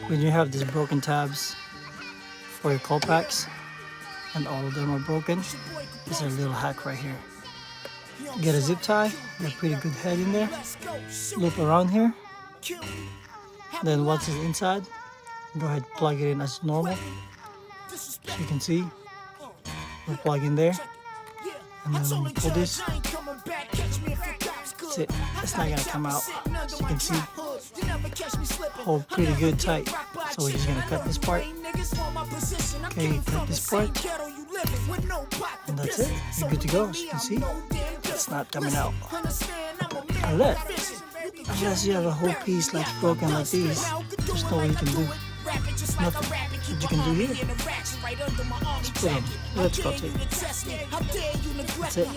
when you have these broken tabs for your cold packs and all of them are broken, there's a little hack right here. Get a zip tie, get a pretty good head in there, loop around here, then once it's inside, go ahead and plug it in as normal. So you can see, we'll plug in there, and then when you pull this, that's it, it's not gonna come out. So you can see, hold pretty good tight. So we're just gonna cut this part. Okay, cut this part, and that's it. You're good to go. As you can see, it's not coming out. Unless you have a whole piece like broken like these, there's no way you can do nothing. What you can do here, just put in electrical tape. That's it.